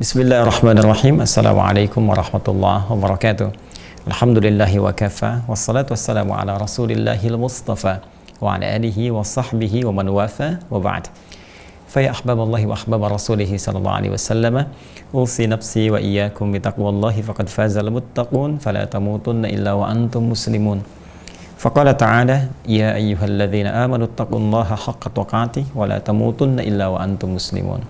Bismillahirrahmanirrahim. Assalamualaikum warahmatullahi wabarakatuh. Alhamdulillahi wa kafa. Wassalatu wassalamu ala rasulillahil mustafa wa ala alihi wa sahbihi wa man wafa wa ba'd. Faya ahbaballahi wa ahbaba rasulihi sallallahu alaihi wasallam. Usi nafsi wa iyyakum bitaqwallahi faqad fazal muttaqun fala tamutunna illa wa antum muslimun. Faqala ta'ala ya ayyuhalladzina amanu taqullaha haqqa tuqatih wa la tamutunna illa wa antum muslimun.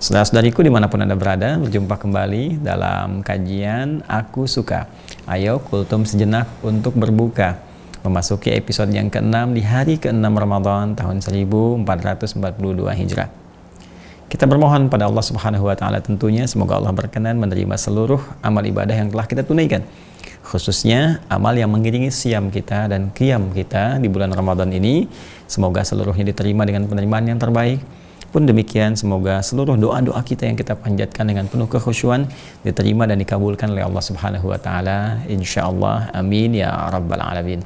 Saudara-saudariku dimanapun Anda berada, berjumpa kembali dalam kajian Aku Suka. Ayo kultum sejenak untuk berbuka. Memasuki episode yang ke-6 di hari ke-6 Ramadan tahun 1442 Hijrah. Kita bermohon pada Allah Subhanahu wa taala tentunya semoga Allah berkenan menerima seluruh amal ibadah yang telah kita tunaikan. Khususnya amal yang mengiringi siam kita dan qiyam kita di bulan Ramadan ini, semoga seluruhnya diterima dengan penerimaan yang terbaik. Pun demikian semoga seluruh doa-doa kita yang kita panjatkan dengan penuh kekhusyuan diterima dan dikabulkan oleh Allah Subhanahu wa taala insyaallah, amin ya rabbal alamin.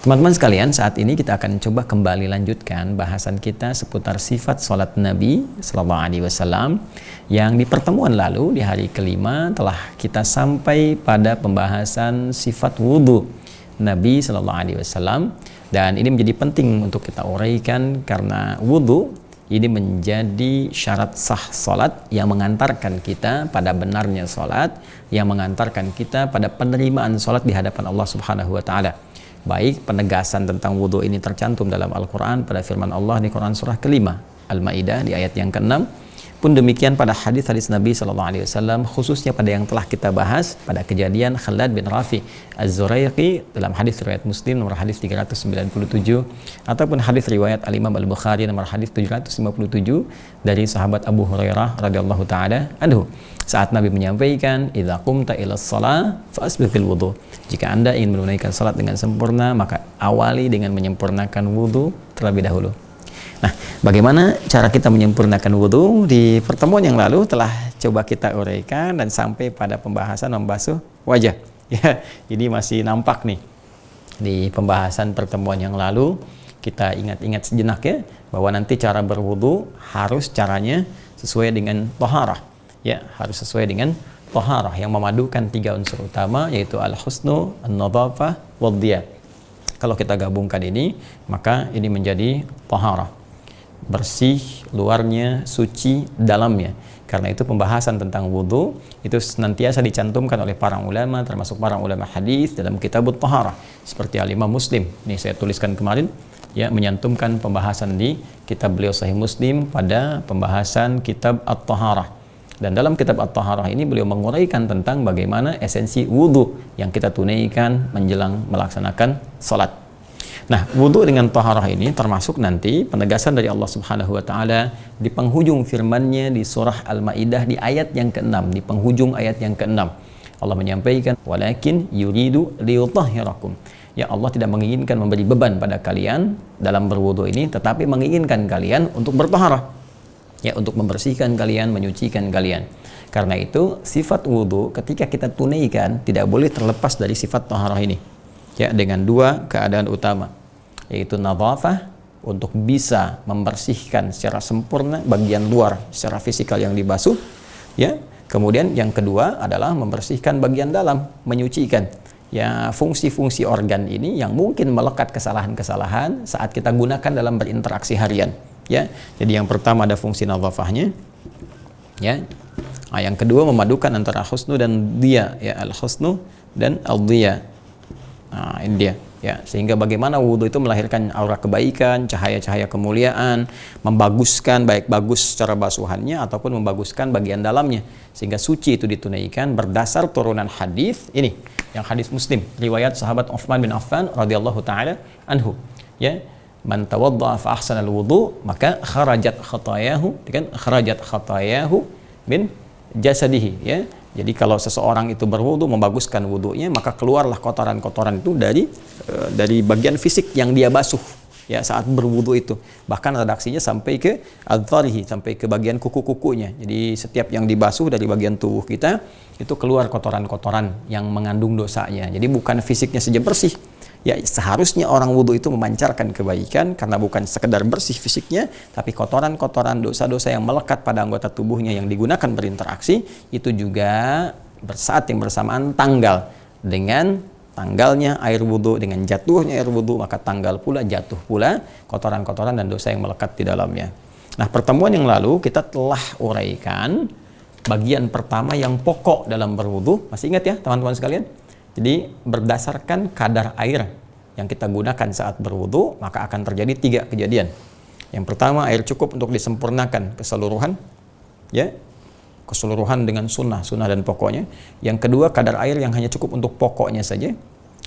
Teman-teman sekalian, saat ini kita akan coba kembali lanjutkan bahasan kita seputar sifat salat Nabi sallallahu alaihi wasallam yang di pertemuan lalu di hari kelima telah kita sampai pada pembahasan sifat wudu Nabi sallallahu alaihi wasallam, dan ini menjadi penting untuk kita uraikan karena wudu ini menjadi syarat sah salat yang mengantarkan kita pada benarnya salat, yang mengantarkan kita pada penerimaan salat di hadapan Allah Subhanahu wa taala. Baik penegasan tentang wudu ini tercantum dalam Al-Qur'an pada firman Allah di Quran surah kelima Al-Maidah di ayat yang ke-6. Pun demikian pada hadis-hadis Nabi sallallahu alaihi wasallam, khususnya pada yang telah kita bahas pada kejadian Khalad bin Rafi Az-Zuraiqi dalam hadis riwayat Muslim nomor hadis 397, ataupun hadis riwayat Al-Imam Al-Bukhari nomor hadis 757 dari sahabat Abu Hurairah radhiyallahu taala anhu. Saat Nabi menyampaikan, "Idza qumta ilas shalah fasbighil wudu." Jika Anda ingin menunaikan salat dengan sempurna, maka awali dengan menyempurnakan wudu terlebih dahulu. Nah, bagaimana cara kita menyempurnakan wudhu? Di pertemuan yang lalu telah coba kita uraikan dan sampai pada pembahasan membasuh wajah. Ya, ini masih nampak nih di pembahasan pertemuan yang lalu. Kita ingat-ingat sejenak ya, bahwa nanti cara berwudhu harus caranya sesuai dengan taharah. Ya, harus sesuai dengan taharah yang memadukan tiga unsur utama, yaitu al-husnu, an-nadhafah, wad-diyah. Kalau kita gabungkan ini, maka ini menjadi taharah. Bersih luarnya, suci dalamnya. Karena itu pembahasan tentang wudhu itu senantiasa dicantumkan oleh para ulama, termasuk para ulama hadis dalam kitabut taharah, seperti Al-Imam Muslim. Ini saya tuliskan kemarin ya, menyantumkan pembahasan di kitab beliau Sahih Muslim pada pembahasan kitab At-Taharah. Dan dalam kitab At-Taharah ini beliau menguraikan tentang bagaimana esensi wudhu yang kita tunaikan menjelang melaksanakan salat. Nah, wudhu dengan taharah ini termasuk nanti penegasan dari Allah Subhanahu wa taala di penghujung firman-Nya di surah Al-Maidah di ayat yang ke-6, di penghujung ayat yang ke-6. Allah menyampaikan, "Walakin yuridu liyutahhirakum." Ya, Allah tidak menginginkan memberi beban pada kalian dalam berwudhu ini, tetapi menginginkan kalian untuk bertaharah. Ya, untuk membersihkan kalian, menyucikan kalian. Karena itu, sifat wudhu ketika kita tunaikan tidak boleh terlepas dari sifat taharah ini. Ya, dengan dua keadaan utama, yaitu nadhafah untuk bisa membersihkan secara sempurna bagian luar secara fisikal yang dibasuh, ya. Kemudian yang kedua adalah membersihkan bagian dalam, menyucikan ya fungsi-fungsi organ ini yang mungkin melekat kesalahan-kesalahan saat kita gunakan dalam berinteraksi harian, ya. Jadi yang pertama ada fungsi nadhafahnya, ya. Nah, yang kedua memadukan antara husnu dan diya, ya, al-husnu dan al-diya. Nah, ini dia. Ya, sehingga bagaimana wudhu itu melahirkan aura kebaikan, cahaya-cahaya kemuliaan, membaguskan baik bagus secara basuhannya ataupun membaguskan bagian dalamnya, sehingga suci itu ditunaikan berdasar turunan hadis ini, yang hadis Muslim riwayat sahabat Utsman bin Affan radhiyallahu taala anhu, ya, man tawaddaa fa ahsanal wudu maka kharajat khatayahu min jasadihi, ya. Jadi kalau seseorang itu berwudu, membaguskan wudunya, maka keluarlah kotoran-kotoran itu dari bagian fisik yang dia basuh ya saat berwudu itu. Bahkan redaksinya sampai ke adharihi, sampai ke bagian kuku-kukunya. Jadi setiap yang dibasuh dari bagian tubuh kita itu keluar kotoran-kotoran yang mengandung dosanya. Jadi bukan fisiknya saja bersih, Ya, seharusnya orang wudhu itu memancarkan kebaikan karena bukan sekedar bersih fisiknya, tapi kotoran-kotoran, dosa-dosa yang melekat pada anggota tubuhnya yang digunakan berinteraksi itu juga saat yang bersamaan tanggal dengan tanggalnya air wudhu, dengan jatuhnya air wudhu, maka tanggal pula, jatuh pula kotoran-kotoran dan dosa yang melekat di dalamnya. Nah, pertemuan yang lalu kita telah uraikan bagian pertama yang pokok dalam berwudhu. Masih ingat ya teman-teman sekalian? Jadi berdasarkan kadar air yang kita gunakan saat berwudu, maka akan terjadi 3 kejadian. Yang pertama, air cukup untuk disempurnakan keseluruhan, ya, keseluruhan dengan sunnah dan pokoknya. Yang kedua, kadar air yang hanya cukup untuk pokoknya saja.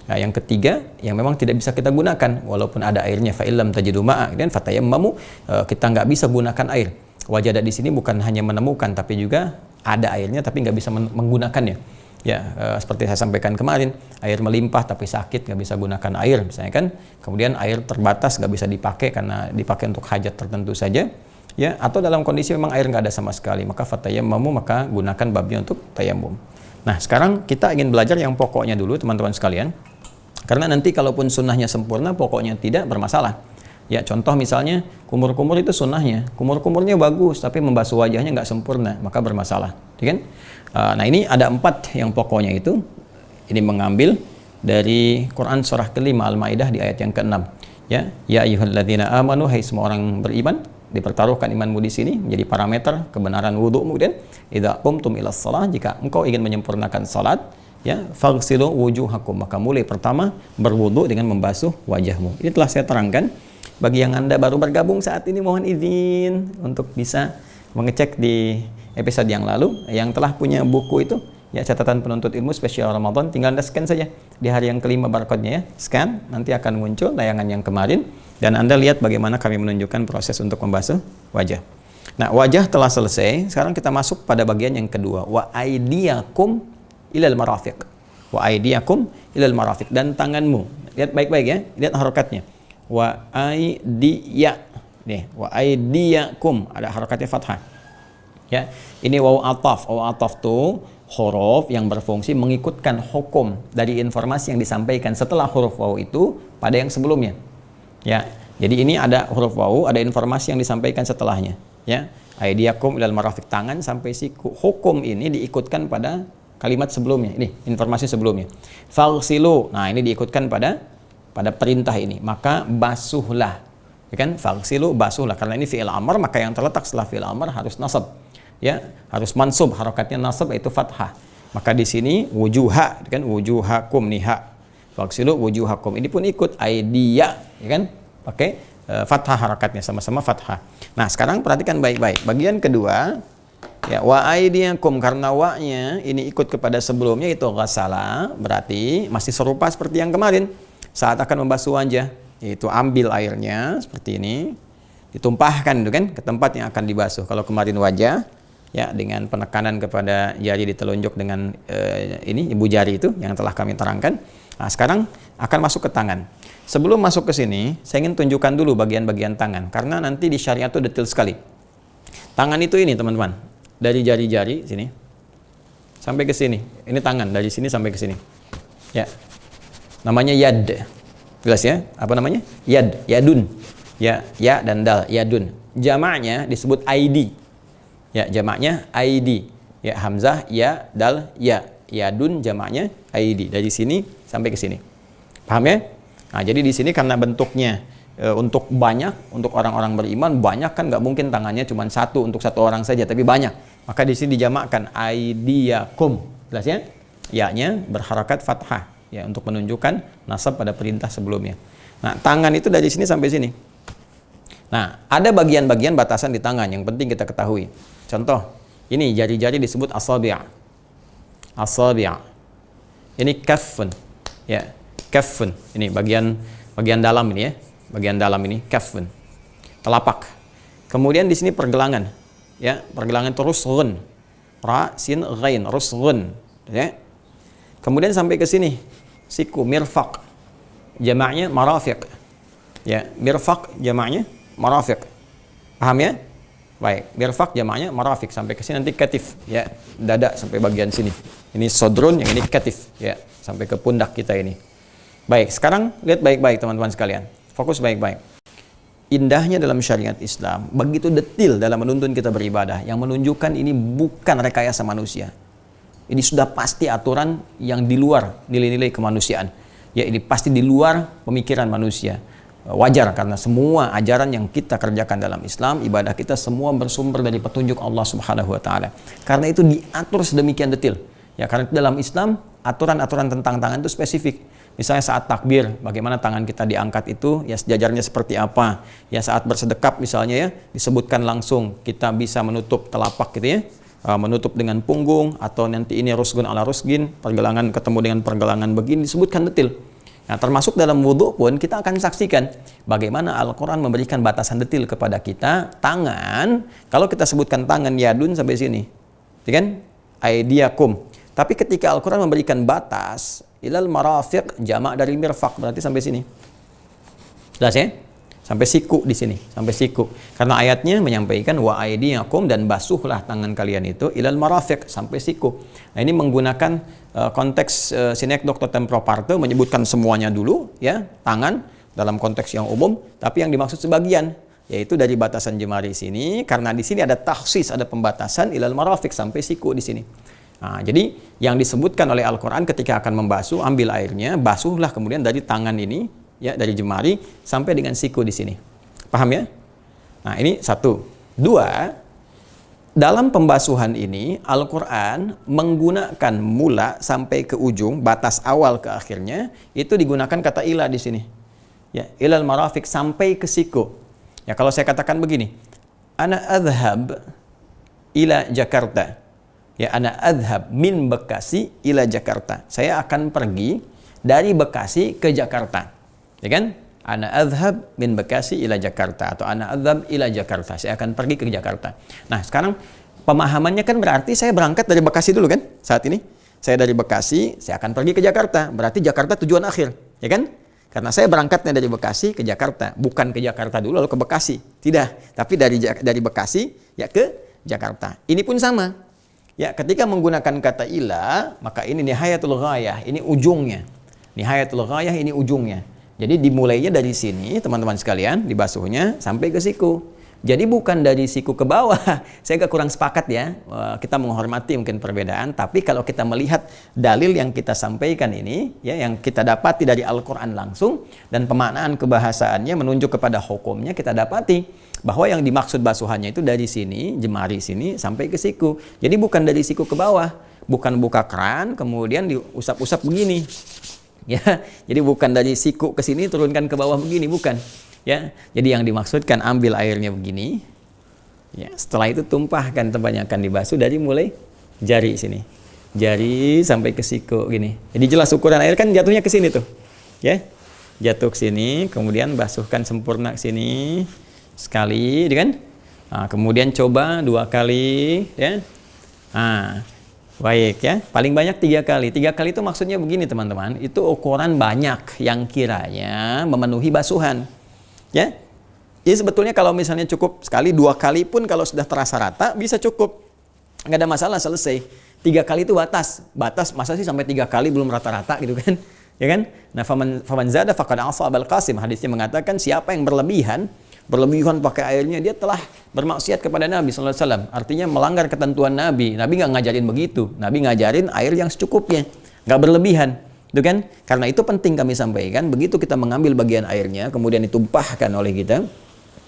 Nah, yang ketiga, yang memang tidak bisa kita gunakan walaupun ada airnya, fa illam tajidu ma'a, dan fatayammamu, kita nggak bisa gunakan air. Wajada di sini bukan hanya menemukan, tapi juga ada airnya tapi nggak bisa menggunakannya. Ya, seperti saya sampaikan kemarin, air melimpah tapi sakit, nggak bisa gunakan air, misalnya kan. Kemudian air terbatas, nggak bisa dipakai karena dipakai untuk hajat tertentu saja. Ya, atau dalam kondisi memang air nggak ada sama sekali, maka fatayammamu, maka gunakan babnya untuk tayamum. Nah, sekarang kita ingin belajar yang pokoknya dulu, teman-teman sekalian. Karena nanti kalaupun sunnahnya sempurna, pokoknya tidak bermasalah. Ya, contoh misalnya kumur-kumur itu sunnahnya, kumur-kumurnya bagus tapi membasuh wajahnya nggak sempurna, maka bermasalah, ya kan? Nah, ini ada 4 yang pokoknya itu. Ini mengambil dari Quran surah ke-5 Al-Maidah di ayat yang ke-6. Ya, ya ayyuhalladzina amanu, hai semua orang beriman, dipertaruhkan imanmu di sini menjadi parameter kebenaran wudu. Kemudian idza qumtum ilas shalah, jika engkau ingin menyempurnakan salat, ya, faghsilu wujuhakum, maka mulai pertama berwudu dengan membasuh wajahmu. Ini telah saya terangkan. Bagi yang Anda baru bergabung saat ini, mohon izin untuk bisa mengecek di episode yang lalu. Yang telah punya buku itu, ya, catatan penuntut ilmu spesial Ramadan, tinggal Anda scan saja di hari yang ke-5 barcode-nya, ya. Scan, nanti akan muncul tayangan yang kemarin dan Anda lihat bagaimana kami menunjukkan proses untuk membasuh wajah. Nah, wajah telah selesai. Sekarang kita masuk pada bagian yang kedua. Wa aydiyakum ilal marafiq. Wa aydiyakum ilal marafiq, dan tanganmu. Lihat baik-baik ya, lihat harokatnya. Wa aydiya. Nih, wa aydiyakum, ada harokatnya fathah. Ya, ini waw ataf. Waw ataf itu huruf yang berfungsi mengikutkan hukum dari informasi yang disampaikan setelah huruf waw itu pada yang sebelumnya. Ya, jadi ini ada huruf waw, ada informasi yang disampaikan setelahnya. Ya, aydiyakum ilal marafiq, tangan sampai siku. Hukum ini diikutkan pada kalimat sebelumnya. Ini informasi sebelumnya. Faghsilu. Nah, ini diikutkan pada perintah ini. Maka basuhlah. Ya kan? Faghsilu, basuhlah. Karena ini fi'il amr, maka yang terletak setelah fi'il amr harus nasab. Ya, harus mansub, harokatnya nasab yaitu fathah. Maka di sini wujuha, kan, wujuhakum, niha. Faghsilu wujuhakum, ini pun ikut aidiya, ya kan, pakai fathah, harokatnya sama-sama fathah. Nah, sekarang perhatikan baik-baik bagian kedua, ya, wa aidiyakum, karena wa-nya ini ikut kepada sebelumnya, itu ghasala, berarti masih serupa seperti yang kemarin saat akan membasuh wajah, yaitu ambil airnya seperti ini, ditumpahkan itu kan ke tempat yang akan dibasuh. Kalau kemarin wajah, ya, dengan penekanan kepada jari di telunjuk dengan ini ibu jari itu yang telah kami terangkan. Nah, sekarang akan masuk ke tangan. Sebelum masuk ke sini, saya ingin tunjukkan dulu bagian-bagian tangan karena nanti di syariat itu detail sekali. Tangan itu ini, teman-teman, dari jari-jari sini sampai ke sini. Ini tangan dari sini sampai ke sini. Ya. Namanya yad. Jelas ya? Apa namanya? Yad, yadun. Ya, ya dan dal, yadun. Jamaknya disebut ID. Ya, jamaknya ID. Ya, hamzah, ya, dal, ya. Yadun jamaknya ID. Dari sini sampai ke sini. Paham ya? Nah, jadi di sini karena bentuknya untuk banyak, untuk orang-orang beriman, banyak kan nggak mungkin tangannya cuma satu untuk satu orang saja, tapi banyak. Maka di sini dijamakkan aidiyakum. Jelas ya? Ya-nya berharakat fathah. Ya, untuk menunjukkan nasab pada perintah sebelumnya. Nah, tangan itu dari sini sampai sini. Nah, ada bagian-bagian batasan di tangan yang penting kita ketahui. Contoh, ini jari-jari disebut asabi'. Asabi'. Ini kaffun. Ya, kaffun. Ini bagian dalam ini ya. Bagian dalam ini kaffun. Telapak. Kemudian di sini pergelangan. Ya, pergelangan terus rusghun. Ra, sin, ghain, rusghun. Ya. Kemudian sampai ke sini. Siku, mirfaq, jamaknya marafiq. Ya, mirfaq jamaknya marafiq. Paham ya? Baik, mirfaq jamaknya marafiq, sampai ke sini nanti katif, ya, dada sampai bagian sini. Ini sodrun, yang ini katif, ya, sampai ke pundak kita ini. Baik, sekarang lihat baik-baik teman-teman sekalian. Fokus baik-baik. Indahnya dalam syariat Islam, begitu detil dalam menuntun kita beribadah, yang menunjukkan ini bukan rekayasa manusia. Ini sudah pasti aturan yang di luar nilai-nilai kemanusiaan. Ya, ini pasti di luar pemikiran manusia. Wajar karena semua ajaran yang kita kerjakan dalam Islam, ibadah kita semua bersumber dari petunjuk Allah Subhanahu wa taala. Karena itu diatur sedemikian detil. Ya, karena dalam Islam aturan-aturan tentang tangan itu spesifik. Misalnya saat takbir, bagaimana tangan kita diangkat itu, ya sejajarnya seperti apa. Ya saat bersedekap misalnya ya, disebutkan langsung kita bisa menutup telapak gitu ya, menutup dengan punggung, atau nanti ini rusgun ala rusgin, pergelangan ketemu dengan pergelangan begini, disebutkan detil. Nah, termasuk dalam wudhu pun kita akan saksikan bagaimana Al-Quran memberikan batasan detil kepada kita. Tangan, kalau kita sebutkan tangan yadun sampai sini, ya kan? Aidiakum. Tapi ketika Al-Quran memberikan batas, ilal marafiq, jamak dari mirfaq, berarti sampai sini. Jelas ya? Sampai siku di sini, sampai siku. Karena ayatnya menyampaikan wa aidiakum, dan basuhlah tangan kalian itu ilal marafiq, sampai siku. Nah, ini menggunakan konteks sinekdoque temporo parte, menyebutkan semuanya dulu ya, tangan dalam konteks yang umum, tapi yang dimaksud sebagian, yaitu dari batasan jemari sini, karena di sini ada takhsis, ada pembatasan ilal marafiq, sampai siku di sini. Nah, jadi yang disebutkan oleh Al-Quran ketika akan membasuh, ambil airnya, basuhlah kemudian dari tangan ini, ya, dari jemari sampai dengan siku di sini. Paham ya? Nah, ini satu. Dua, dalam pembasuhan ini Al-Quran menggunakan mula sampai ke ujung, batas awal ke akhirnya, itu digunakan kata ila di sini. Ya, ilal marafiq, sampai ke siku. Ya, kalau saya katakan begini, ana adhab ila Jakarta. Ya, ana adhab min Bekasi ila Jakarta. Saya akan pergi dari Bekasi ke Jakarta. Ya kan? Ana adhab min Bekasi ila Jakarta, atau ana adhab ila Jakarta. Saya akan pergi ke Jakarta. Nah, sekarang pemahamannya kan berarti saya berangkat dari Bekasi dulu kan? Saat ini saya dari Bekasi, saya akan pergi ke Jakarta. Berarti Jakarta tujuan akhir, ya kan? Karena saya berangkatnya dari Bekasi ke Jakarta, bukan ke Jakarta dulu lalu ke Bekasi. Tidak, tapi dari Bekasi ya ke Jakarta. Ini pun sama. Ya, ketika menggunakan kata ila, maka ini nihayatul ghayah, ini ujungnya. Nihayatul ghayah, ini ujungnya. Jadi dimulainya dari sini, teman-teman sekalian, dibasuhnya sampai ke siku. Jadi bukan dari siku ke bawah. Saya agak kurang sepakat ya. Kita menghormati mungkin perbedaan, tapi kalau kita melihat dalil yang kita sampaikan ini, ya, yang kita dapati dari Al-Quran langsung, dan pemaknaan kebahasaannya menunjuk kepada hukumnya, kita dapati bahwa yang dimaksud basuhannya itu dari sini, jemari sini, sampai ke siku. Jadi bukan dari siku ke bawah. Bukan buka keran, kemudian diusap-usap begini. Ya, jadi bukan dari siku ke sini turunkan ke bawah begini, bukan. Ya, jadi yang dimaksudkan ambil airnya begini. Ya, setelah itu tumpahkan, kebanyakan dibasuh dari mulai jari sini, jari sampai ke siku gini. Jadi jelas ukuran air kan jatuhnya ke sini tuh. Ya, jatuh ke sini, kemudian basuhkan sempurna ke sini sekali, kan? Nah, kemudian coba 2 kali, ya. Nah, baik ya, paling banyak 3 kali. 3 kali itu maksudnya begini teman-teman, itu ukuran banyak yang kiranya memenuhi basuhan. Ya, jadi sebetulnya kalau misalnya cukup sekali, 2 kali pun kalau sudah terasa rata bisa cukup, nggak ada masalah, selesai. 3 kali itu batas masa sih sampai 3 kali belum rata-rata gitu kan? Ya kan? Nah, faman zada faqad asa Abul Qasim, hadisnya mengatakan siapa yang berlebihan pakai airnya, dia telah bermaksiat kepada Nabi sallallahu alaihi wasallam. Artinya melanggar ketentuan Nabi. Nabi nggak ngajarin begitu. Nabi ngajarin air yang secukupnya, nggak berlebihan. Itu kan? Karena itu penting kami sampaikan, begitu kita mengambil bagian airnya, kemudian ditumpahkan oleh kita,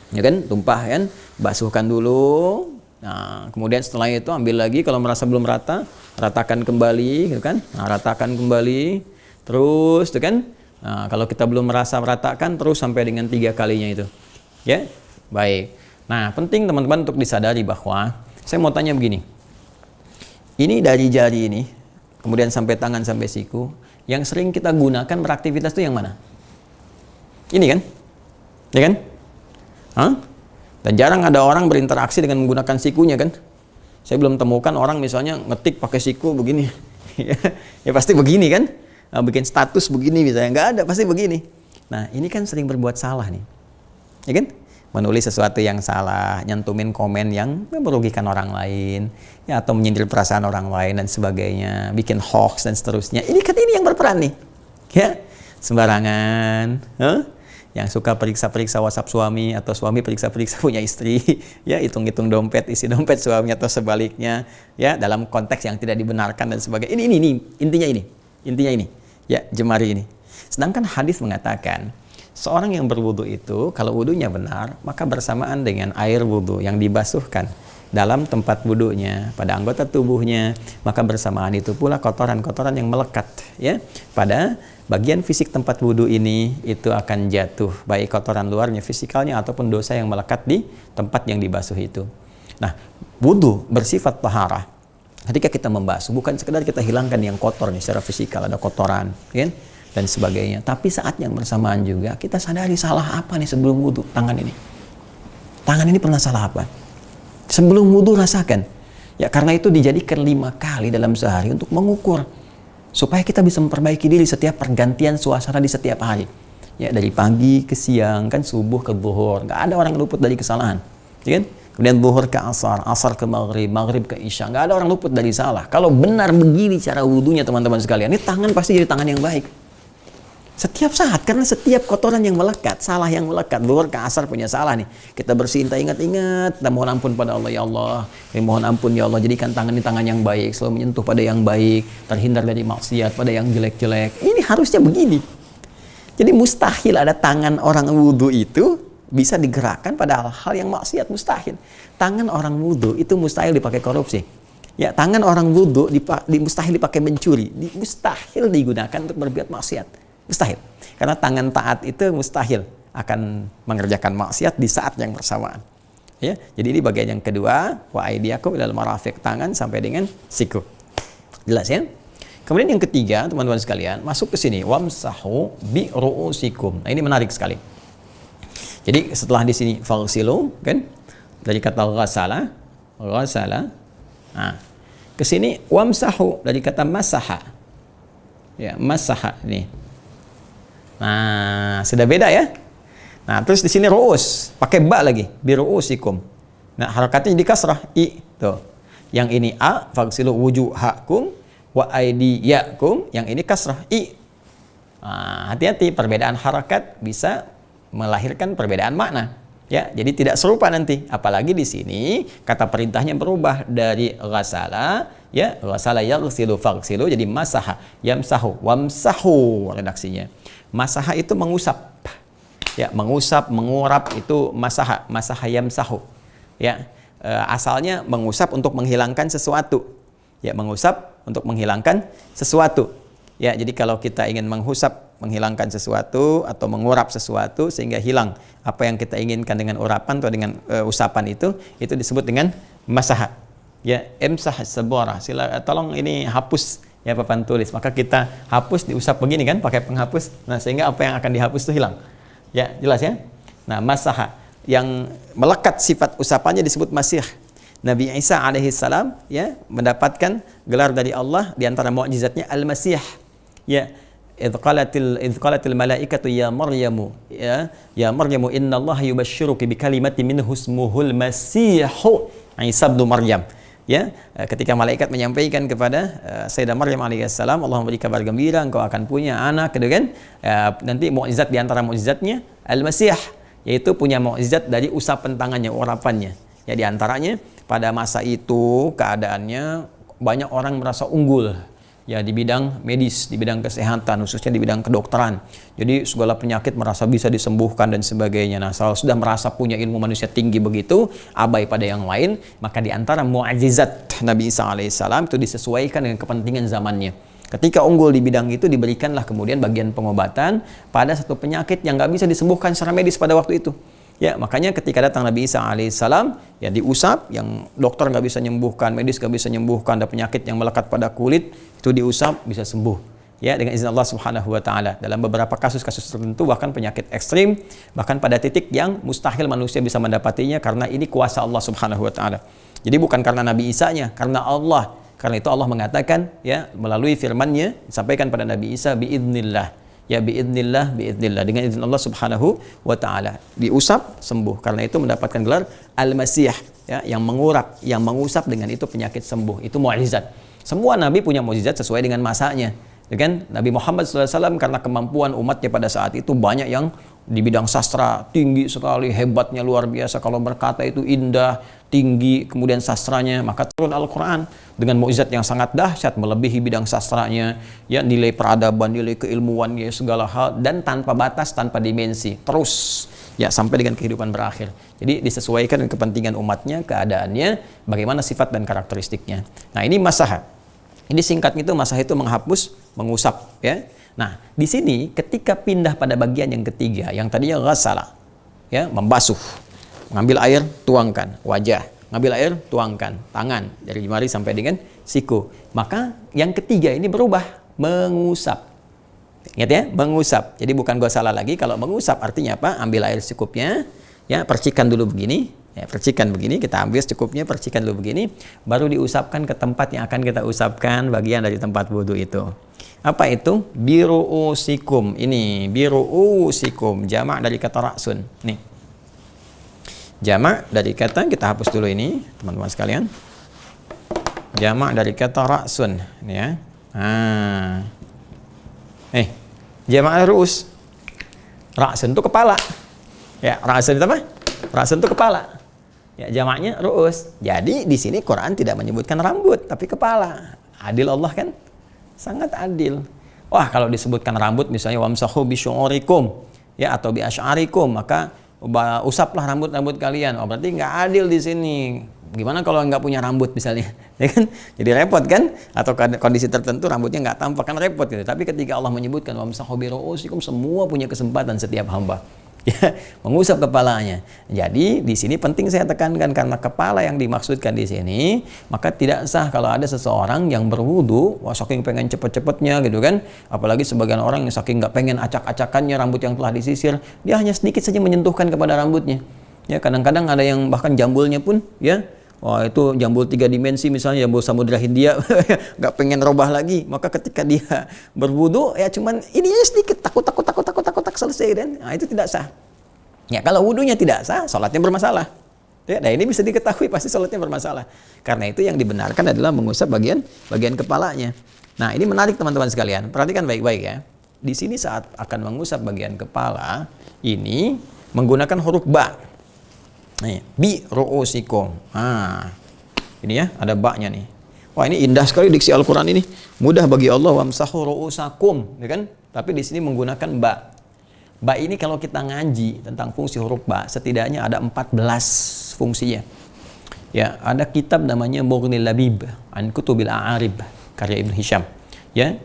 ya kan? Tumpahkan, basuhkan dulu. Nah, kemudian setelah itu ambil lagi, kalau merasa belum rata, ratakan kembali, gitu kan? Nah, ratakan kembali, terus, itu kan? Nah, kalau kita belum merasa meratakan, terus sampai dengan 3 kalinya itu. Ya, baik. Nah, penting teman-teman untuk disadari bahwa, saya mau tanya begini. Ini dari jari ini, kemudian sampai tangan sampai siku, yang sering kita gunakan beraktivitas itu yang mana? Ini kan? Ya kan? Hah? Dan jarang ada orang berinteraksi dengan menggunakan sikunya kan? Saya belum temukan orang misalnya ngetik pakai siku begini. Ya pasti begini kan? Nah, bikin status begini misalnya, nggak ada, pasti begini. Nah, ini kan sering berbuat salah nih. Ya kan? Menulis sesuatu yang salah, nyantumin komen yang merugikan orang lain, ya, atau menyindir perasaan orang lain dan sebagainya, bikin hoax dan seterusnya. Ini kan ini yang berperan nih. Ya. sembarangan, yang suka periksa-periksa WhatsApp suami atau suami periksa-periksa punya istri, ya hitung-hitung dompet, isi dompet suami atau sebaliknya, ya dalam konteks yang tidak dibenarkan dan sebagainya. Ini intinya ini, ya jemari ini. Sedangkan hadis mengatakan seorang yang berwudu itu kalau wudunya benar maka bersamaan dengan air wudu yang dibasuhkan dalam tempat wudunya pada anggota tubuhnya, maka bersamaan itu pula kotoran-kotoran yang melekat ya pada bagian fisik tempat wudu ini itu akan jatuh, baik kotoran luarnya fisikalnya ataupun dosa yang melekat di tempat yang dibasuh itu. Nah, wudu bersifat taharah. Ketika kita membasuh bukan sekedar kita hilangkan yang kotor nih secara fisikal, ada kotoran kan dan sebagainya, tapi saat yang bersamaan juga kita sadari salah apa nih sebelum wudu. Tangan ini pernah salah apa sebelum wudu, rasakan ya, karena itu dijadikan 5 kali dalam sehari untuk mengukur supaya kita bisa memperbaiki diri setiap pergantian suasana di setiap hari. Ya, dari pagi ke siang, kan subuh ke zuhur. Nggak ada orang luput dari kesalahan. Ya kan? Kemudian zuhur ke asar, asar ke maghrib, maghrib ke isya. Nggak ada orang luput dari salah. Kalau benar begini cara wudunya teman-teman sekalian, ini tangan pasti jadi tangan yang baik. Setiap saat, karena setiap kotoran yang melekat, salah yang melekat, zuhur ke asar punya salah nih. Kita bersihin, kita ingat-ingat, kita mohon ampun pada Allah, ya Allah. Mohon ampun ya Allah, jadikan tangan ini tangan yang baik, selalu menyentuh pada yang baik, terhindar dari maksiat pada yang jelek-jelek. Ini harusnya begini. Jadi mustahil ada tangan orang wudu itu bisa digerakkan pada hal-hal yang maksiat, mustahil. Tangan orang wudu itu mustahil dipakai korupsi. Ya, tangan orang wudu mustahil dipakai mencuri, mustahil digunakan untuk berbuat maksiat. Mustahil. Karena tangan taat itu mustahil akan mengerjakan maksiat di saat yang bersamaan. Ya, jadi ini bagian yang kedua, wa aidiakum ilal marafiq, tangan sampai dengan siku. Jelas ya? Kemudian yang ketiga, teman-teman sekalian, masuk ke sini, wamsahu bi ru'usikum. Nah, ini menarik sekali. Jadi setelah di sini faghsilu, kan? Dari kata ghasala. Nah, ke sini wamsahu dari kata masaha. Ya, masaha nih. Nah, sudah beda ya. Nah, terus di sini ru'us, pakai ba lagi, bi ru'usikum. Nah, harakatnya di kasrah, i tuh. Yang ini a, faghsilu wujuhakum wa aydiyakum, yang ini kasrah i. Nah, hati-hati, perbedaan harakat bisa melahirkan perbedaan makna. Ya, jadi tidak serupa nanti. Apalagi di sini kata perintahnya berubah dari ghasala, ya, ghasala yaghsilu faghsilu jadi masaha, yamsahu, wamsahu redaksinya. Masaha itu mengusap. Ya, mengusap, mengurap itu masaha, masaha yamsahu. Ya, asalnya mengusap untuk menghilangkan sesuatu. Ya, mengusap untuk menghilangkan sesuatu. Ya, jadi kalau kita ingin menghilangkan sesuatu atau mengurap sesuatu sehingga hilang apa yang kita inginkan dengan urapan atau dengan usapan itu disebut dengan masaha. Ya, emsah sebora. Tolong ini hapus ya papan tulis. Maka kita hapus, diusap begini kan pakai penghapus. Nah, sehingga apa yang akan dihapus itu hilang. Ya, jelas ya? Nah, masaha yang melekat sifat usapannya disebut masih. Nabi Isa alaihissalam ya mendapatkan gelar dari Allah di antara mukjizatnya al-Masih. Ya, idz qalatil malaikatu ya Maryamu innallaha yubashshiruki bi kalimatin minhu ismuhul Masihu Isa bin Maryam. Ya, ketika malaikat menyampaikan kepada Sayyidah Maryam alaihissalam, Allah memberi kabar gembira engkau akan punya anak, gitu kan? Nanti mukjizat di antara mukjizatnya al-Masih, yaitu punya mukjizat dari usapan tangannya, urapannya. Ya, di antaranya pada masa itu keadaannya banyak orang merasa unggul ya di bidang medis, di bidang kesehatan, khususnya di bidang kedokteran. Jadi segala penyakit merasa bisa disembuhkan dan sebagainya. Nah, kalau sudah merasa punya ilmu manusia tinggi begitu, abai pada yang lain, maka di antara mukjizat Nabi Isa alaihissalam itu disesuaikan dengan kepentingan zamannya. Ketika unggul di bidang itu, diberikanlah kemudian bagian pengobatan pada satu penyakit yang nggak bisa disembuhkan secara medis pada waktu itu. Ya, makanya ketika datang Nabi Isa alaihissalam, ya diusap, yang dokter nggak bisa menyembuhkan, medis nggak bisa menyembuhkan, ada penyakit yang melekat pada kulit, itu diusap bisa sembuh. Ya, dengan izin Allah Subhanahu wa taala. Dalam beberapa kasus-kasus tertentu bahkan penyakit ekstrim, bahkan pada titik yang mustahil manusia bisa mendapatinya karena ini kuasa Allah Subhanahu wa taala. Jadi bukan karena Nabi Isa-nya, karena Allah. Karena itu Allah mengatakan ya melalui firman-Nya disampaikan pada Nabi Isa biidznillah. Ya biidznillah dengan izin Allah Subhanahu wa taala. Diusap sembuh. Karena itu mendapatkan gelar Al-Masih ya, yang mengurap, yang mengusap dengan itu penyakit sembuh. Itu mukjizat. Semua nabi punya mukjizat sesuai dengan masanya. Ya kan? Nabi Muhammad SAW karena kemampuan umatnya pada saat itu banyak yang di bidang sastra tinggi sekali, hebatnya luar biasa. Kalau berkata itu indah, tinggi, kemudian sastranya, maka turun Al-Quran dengan mukjizat yang sangat dahsyat, melebihi bidang sastranya, ya, nilai peradaban, nilai keilmuan, ya, segala hal, dan tanpa batas, tanpa dimensi, terus, ya, sampai dengan kehidupan berakhir. Jadi disesuaikan dengan kepentingan umatnya, keadaannya, bagaimana sifat dan karakteristiknya. Nah, ini masah. Ini singkatnya itu masah itu menghapus, mengusap, ya. Nah, di sini ketika pindah pada bagian yang ketiga, yang tadinya ghassala, ya, membasuh, mengambil air, tuangkan wajah, ngambil air, tuangkan tangan dari jemari sampai dengan siku. Maka yang ketiga ini berubah, mengusap. Ingat ya, mengusap. Jadi bukan ghassala lagi. Kalau mengusap artinya apa? Ambil air secukupnya, ya, percikan dulu begini. Ya, percikan begini, kita ambil secukupnya, percikan dulu begini, baru diusapkan ke tempat yang akan kita usapkan, bagian dari tempat wudhu itu. Apa itu? Biru'usikum. Ini biru'usikum, jamak dari kata ra'sun. Nih, jamak dari kata, kita hapus dulu ini teman-teman sekalian, jamak dari kata ra'sun. Ini ya. Jamak ru'us. Ra'sun itu kepala. Ya, ra'sun itu apa? Ra'sun itu kepala. Ya, jamaknya ru'us. Jadi di sini Quran tidak menyebutkan rambut, tapi kepala. Adil Allah kan? Sangat adil. Wah, kalau disebutkan rambut misalnya wamsahu bisyu'urikum, ya, atau bi'asy'arikum, maka usaplah rambut-rambut kalian. Oh, berarti nggak adil di sini. Gimana kalau nggak punya rambut misalnya? Ya kan? Jadi repot kan? Atau kondisi tertentu rambutnya nggak tampak, kan repot gitu. Tapi ketika Allah menyebutkan wamsahu biru'usikum, semua punya kesempatan, setiap hamba. Ya, mengusap kepalanya. Jadi di sini penting saya tekankan, karena kepala yang dimaksudkan di sini, maka tidak sah kalau ada seseorang yang berwudu, wah, saking pengen cepet-cepetnya gitu kan, apalagi sebagian orang yang saking nggak pengen acak-acakannya rambut yang telah disisir, dia hanya sedikit saja menyentuhkan kepada rambutnya. Ya, kadang-kadang ada yang bahkan jambulnya pun, ya, wah, itu jambul 3 dimensi misalnya, jambul Samudra Hindia, nggak pengen robah lagi, maka ketika dia berwudu, ya cuman ini aja sedikit, takut selesai, dan nah, itu tidak sah. Ya, kalau wudunya tidak sah, sholatnya bermasalah. Ya, nah ini bisa diketahui pasti sholatnya bermasalah. Karena itu yang dibenarkan adalah mengusap bagian kepalanya. Nah, ini menarik teman-teman sekalian, perhatikan baik-baik ya. Di sini saat akan mengusap bagian kepala, ini menggunakan huruf ba. Nih, bi ru'usikum. Ini ya, ada ba-nya nih. Wah, ini indah sekali diksi Al-Quran ini. Mudah bagi Allah, wamsahu ru'usakum, ya kan? Tapi di sini menggunakan ba. Ba ini kalau kita ngaji tentang fungsi huruf ba, setidaknya ada 14 fungsinya. Ya, ada kitab namanya Mughnil Labib an Kutubil A'arib, karya Ibnu Hisham. Ya.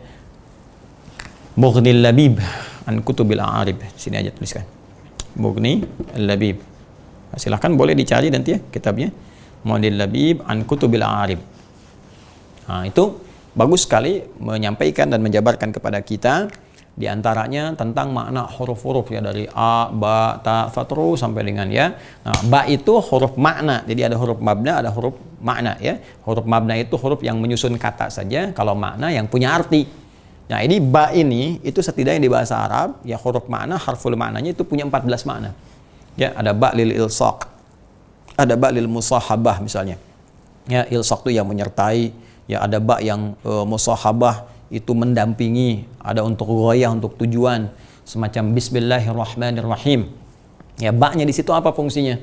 Mughnil Labib an Kutubil A'arib. Sini aja tuliskan. Mughnil Labib. Silahkan boleh dicari nanti ya kitabnya, Mughnil Labib an Kutubil A'arib. Nah, itu bagus sekali menyampaikan dan menjabarkan kepada kita di antaranya tentang makna huruf-huruf, ya, dari a, ba, ta, fa, terus sampai dengan ya. Nah, ba itu huruf makna. Jadi ada huruf mabna, ada huruf makna, ya. Huruf mabna itu huruf yang menyusun kata saja, kalau makna yang punya arti. Nah, ini ba ini itu setidaknya di bahasa Arab, ya, huruf makna, harful maknanya itu punya 14 makna. Ya, ada ba lil ilsaq, ada ba lil musahabah misalnya. Ya, ilsaq itu yang menyertai, ya, ada ba yang musahabah itu mendampingi, ada untuk ghayah, untuk tujuan, semacam bismillahirrahmanirrahim. Ya, ba-nya di situ apa fungsinya?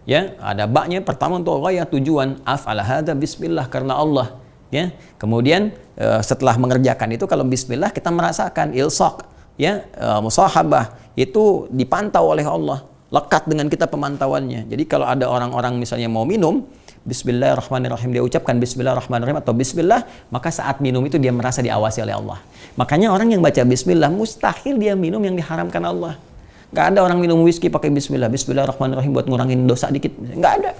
Ya, ada ba-nya pertama untuk ghayah, tujuan, af'ala hadza bismillah, karena Allah. Ya, kemudian setelah mengerjakan itu, kalau bismillah kita merasakan ilsaq, ya, musahabah itu dipantau oleh Allah, lekat dengan kita pemantauannya. Jadi kalau ada orang-orang misalnya mau minum, bismillahirrahmanirrahim, dia ucapkan bismillahirrahmanirrahim atau bismillah, maka saat minum itu dia merasa diawasi oleh Allah. Makanya orang yang baca bismillah mustahil dia minum yang diharamkan Allah. Gak ada orang minum whisky pakai bismillahirrahmanirrahim buat ngurangin dosa dikit, nggak ada.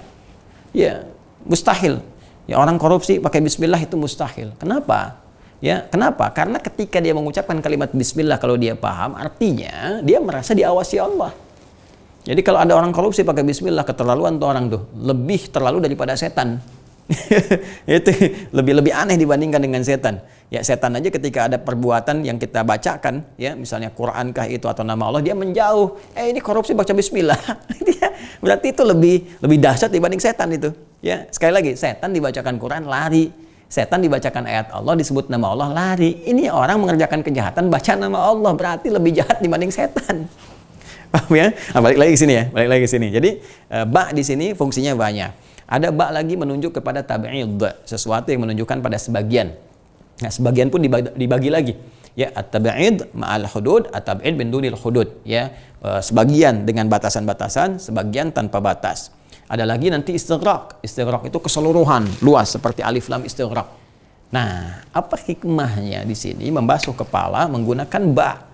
Ya, mustahil. Ya, orang korupsi pakai bismillah itu mustahil. Kenapa? Ya, kenapa? Karena ketika dia mengucapkan kalimat bismillah, kalau dia paham artinya, dia merasa diawasi Allah. Jadi kalau ada orang korupsi pakai bismillah, keterlaluan tuh orang tuh, lebih terlalu daripada setan. Itu lebih aneh dibandingkan dengan setan. Ya, setan aja ketika ada perbuatan yang kita bacakan, ya, misalnya Quran kah itu atau nama Allah, dia menjauh. Ini korupsi baca bismillah. Berarti itu lebih dahsyat dibanding setan itu. Ya, sekali lagi, setan dibacakan Quran lari. Setan dibacakan ayat Allah, disebut nama Allah, lari. Ini orang mengerjakan kejahatan, baca nama Allah, berarti lebih jahat dibanding setan. Paham ya? Nah, balik lagi ke sini ya, balik lagi ke sini. Jadi ba di sini fungsinya banyak. Ada ba lagi menunjuk kepada tab'id, sesuatu yang menunjukkan pada sebagian. Nah, sebagian pun dibagi lagi. Ya, at-tab'id ma'al hudud, at-tab'id bin dunil hudud, ya. Sebagian dengan batasan-batasan, sebagian tanpa batas. Ada lagi nanti istighraq. Istighraq itu keseluruhan, luas seperti alif lam istighraq. Nah, apa hikmahnya di sini membasuh kepala menggunakan ba?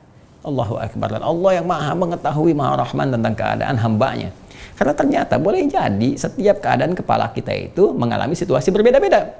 Allahu Akbar. Dan Allah yang maha mengetahui, maha rahman tentang keadaan hambanya. Karena ternyata boleh jadi setiap keadaan kepala kita itu mengalami situasi berbeda-beda.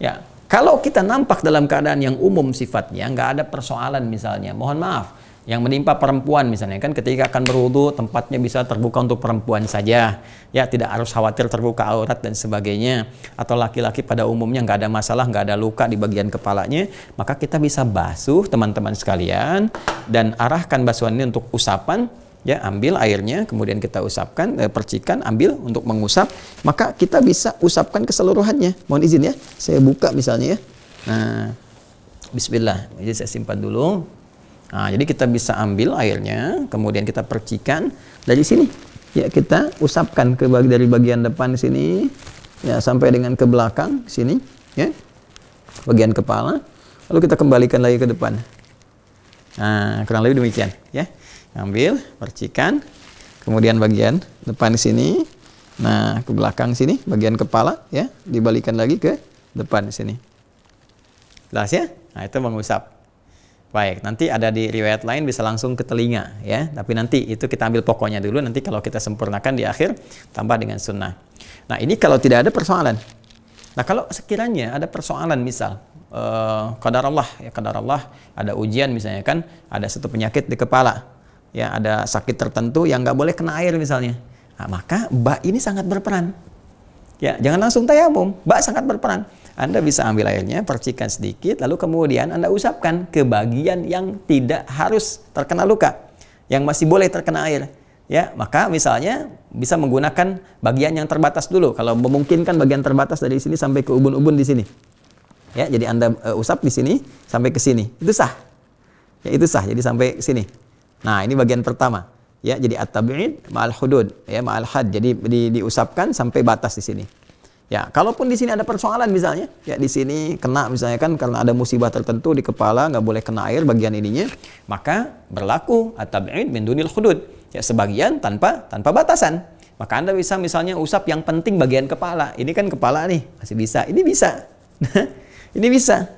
Ya, kalau kita nampak dalam keadaan yang umum sifatnya, nggak ada persoalan misalnya, mohon maaf, yang menimpa perempuan misalnya kan ketika akan berwudu tempatnya bisa terbuka untuk perempuan saja, ya tidak harus khawatir terbuka aurat dan sebagainya, atau laki-laki pada umumnya nggak ada masalah, nggak ada luka di bagian kepalanya, maka kita bisa basuh teman-teman sekalian dan arahkan basuhan ini untuk usapan, ya ambil airnya kemudian kita usapkan, percikan, ambil untuk mengusap, maka kita bisa usapkan keseluruhannya. Mohon izin ya, saya buka misalnya ya. Nah, bismillah, jadi saya simpan dulu. Nah, jadi kita bisa ambil airnya, kemudian kita percikan dari sini. Ya, kita usapkan dari bagian depan sini, ya sampai dengan ke belakang sini, ya. Bagian kepala. Lalu kita kembalikan lagi ke depan. Nah, kurang lebih demikian, ya. Ambil, percikan, kemudian bagian depan sini. Nah, ke belakang sini, bagian kepala, ya, dibalikan lagi ke depan sini. Jelas ya? Nah, itu mengusap. Baik, nanti ada di riwayat lain bisa langsung ke telinga ya. Tapi nanti itu kita ambil pokoknya dulu, nanti kalau kita sempurnakan di akhir tambah dengan sunnah. Nah, ini kalau tidak ada persoalan. Nah, kalau sekiranya ada persoalan misal qadarullah ya, qadarullah ada ujian misalnya kan, ada satu penyakit di kepala. Ya, ada sakit tertentu yang nggak boleh kena air misalnya. Nah, maka ba ini sangat berperan. Ya, jangan langsung tayamum, ba sangat berperan. Anda bisa ambil airnya, percikan sedikit, lalu kemudian Anda usapkan ke bagian yang tidak harus terkena luka, yang masih boleh terkena air. Ya, maka misalnya bisa menggunakan bagian yang terbatas dulu. Kalau memungkinkan bagian terbatas dari sini sampai ke ubun-ubun di sini. Ya, jadi Anda usap di sini sampai ke sini. Itu sah. Ya, itu sah. Jadi sampai ke sini. Nah, ini bagian pertama. Ya, jadi at-tab'id ma'al hudud, ya ma'al had. Jadi diusapkan sampai batas di sini. Ya, kalaupun di sini ada persoalan misalnya, ya di sini kena misalnya kan karena ada musibah tertentu di kepala, nggak boleh kena air bagian ininya, maka berlaku at-tab'id min dunil hudud. Ya, sebagian tanpa batasan. Maka Anda bisa misalnya usap yang penting bagian kepala. Ini kan kepala nih, masih bisa. Ini bisa. Ini bisa.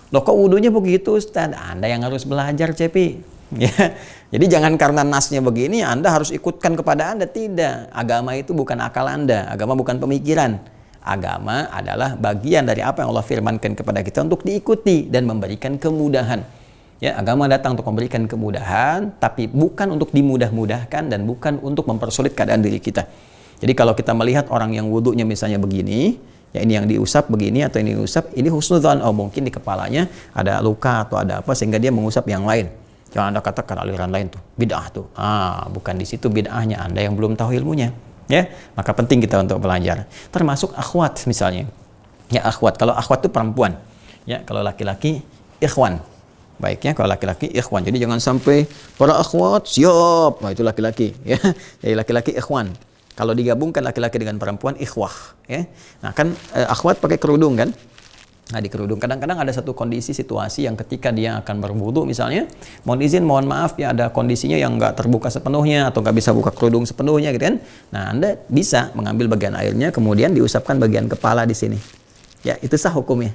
Loh kok wudunya begitu Ustaz? Anda yang harus belajar, Cepi. Ya. Jadi jangan karena nasnya begini Anda harus ikutkan kepada Anda, tidak. Agama itu bukan akal Anda, agama bukan pemikiran. Agama adalah bagian dari apa yang Allah firmankan kepada kita untuk diikuti dan memberikan kemudahan. Ya, agama datang untuk memberikan kemudahan, tapi bukan untuk dimudah-mudahkan dan bukan untuk mempersulit keadaan diri kita. Jadi kalau kita melihat orang yang wudunya misalnya begini, ya ini yang diusap begini atau ini diusap, ini husnudzon, oh mungkin di kepalanya ada luka atau ada apa sehingga dia mengusap yang lain. Jangan Anda katakan aliran lain tuh, bid'ah tuh. Bukan di situ bid'ahnya, Anda yang belum tahu ilmunya. Ya, maka penting kita untuk belajar. Termasuk akhwat misalnya. Ya, akhwat. Kalau akhwat itu perempuan. Ya, kalau laki-laki ikhwan. Baiknya kalau laki-laki ikhwan. Jadi jangan sampai para akhwat siap. Nah, itu laki-laki, ya. Jadi laki-laki ikhwan. Kalau digabungkan laki-laki dengan perempuan ikhwah, ya. Nah, kan akhwat pakai kerudung kan? Nah, di kerudung kadang-kadang ada satu kondisi situasi yang ketika dia akan berwudu misalnya, mohon izin, mohon maaf ya ada kondisinya yang nggak terbuka sepenuhnya atau nggak bisa buka kerudung sepenuhnya gitu kan. Nah, Anda bisa mengambil bagian airnya kemudian diusapkan bagian kepala di sini. Ya, itu sah hukumnya.